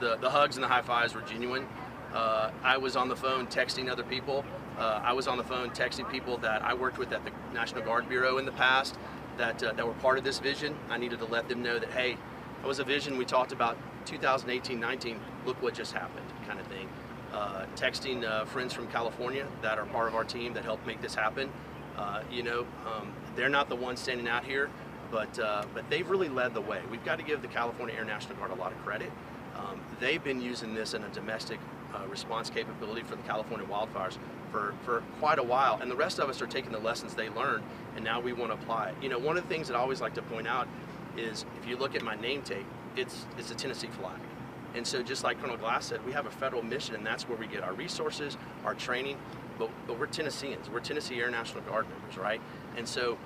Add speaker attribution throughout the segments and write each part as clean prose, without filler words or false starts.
Speaker 1: The hugs and the high fives were genuine. I was on the phone texting other people. I was on the phone texting people that I worked with at the National Guard Bureau in the past that were part of this vision. I needed to let them know that, hey, it was a vision we talked about 2018-19, look what just happened, kind of thing. Texting friends from California that are part of our team that helped make this happen. They're not the ones standing out here, but they've really led the way. We've got to give the California Air National Guard a lot of credit. They've been using this in a domestic response capability for the California wildfires for quite a while, and the rest of us are taking the lessons they learned, and now we want to apply it. One of the things that I always like to point out is if you look at my name tape, it's a Tennessee flag. And so just like Colonel Glass said, we have a federal mission, and that's where we get our resources, our training, but we're Tennesseans. We're Tennessee Air National Guard members, right? And so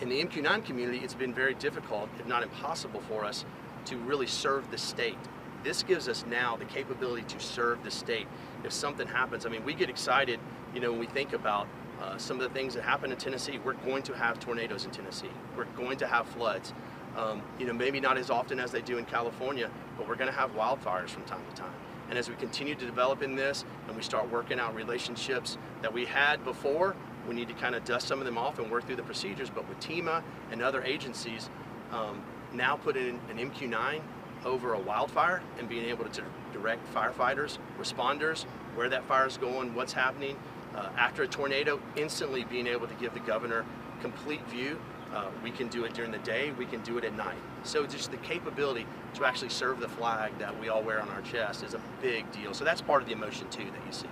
Speaker 1: in the MQ-9 community, it's been very difficult, if not impossible for us to really serve the state. This gives us now the capability to serve the state. If something happens, I mean, we get excited, when we think about some of the things that happen in Tennessee. We're going to have tornadoes in Tennessee. We're going to have floods. Maybe not as often as they do in California, but we're going to have wildfires from time to time. And as we continue to develop in this and we start working out relationships that we had before, we need to kind of dust some of them off and work through the procedures. But with TEMA and other agencies, now put in an MQ-9 over a wildfire and being able to direct firefighters, responders, where that fire is going, what's happening. After a tornado, instantly being able to give the governor complete view. We can do it during the day, we can do it at night. So just the capability to actually serve the flag that we all wear on our chest is a big deal. So that's part of the emotion too that you see.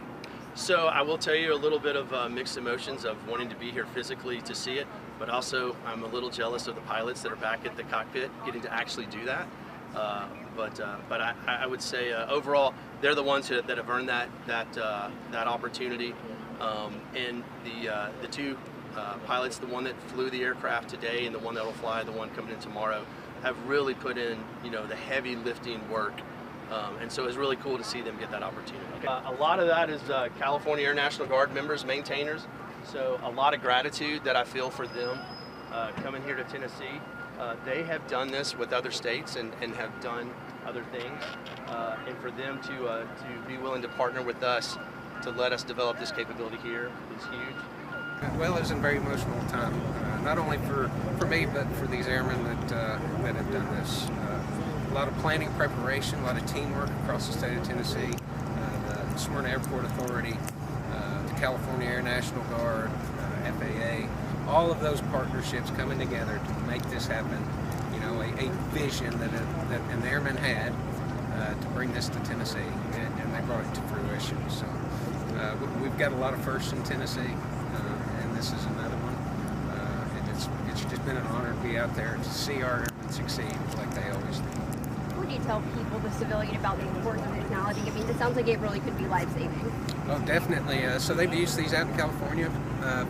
Speaker 1: So I will tell you a little bit of mixed emotions of wanting to be here physically to see it, but also I'm a little jealous of the pilots that are back at the cockpit getting to actually do that. But I would say overall they're the ones that have earned that opportunity. And the two pilots, the one that flew the aircraft today and the one that will fly, the one coming in tomorrow, have really put in the heavy lifting work. And so it's really cool to see them get that opportunity. A lot of that is California Air National Guard members, maintainers. So a lot of gratitude that I feel for them coming here to Tennessee. They have done this with other states and have done other things. And for them to be willing to partner with us to let us develop this capability here is huge.
Speaker 2: Well, it was a very emotional time, not only for me, but for these airmen that have done this. A lot of planning, preparation, a lot of teamwork across the state of Tennessee, the Smyrna Airport Authority, the California Air National Guard, FAA, all of those partnerships coming together to make this happen. A vision that an airman had to bring this to Tennessee, and they brought it to fruition. So we've got a lot of firsts in Tennessee, and this is another one. And it's just been an honor to be out there to see our airmen succeed like they always do.
Speaker 3: What do you tell people, the civilian, about the importance of technology? I mean, it sounds like it really could be life-saving.
Speaker 2: Oh, definitely. So they've used these out in California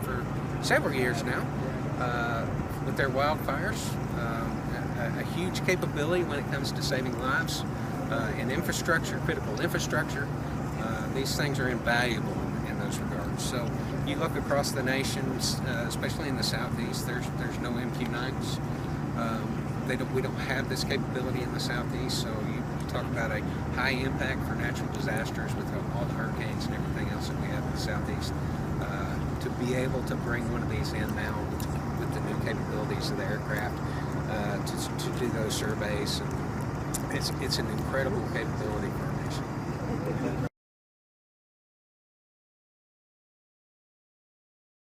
Speaker 2: for several years now with their wildfires. A huge capability when it comes to saving lives and infrastructure, critical infrastructure. These things are invaluable in those regards. So you look across the nation, especially in the southeast, there's no MQ-9s. We don't have this capability in the southeast, so you talk about a high impact for natural disasters with all the hurricanes and everything else that we have in the southeast. To be able to bring one of these in now with the new capabilities of the aircraft to do those surveys, and it's an incredible capability for our nation.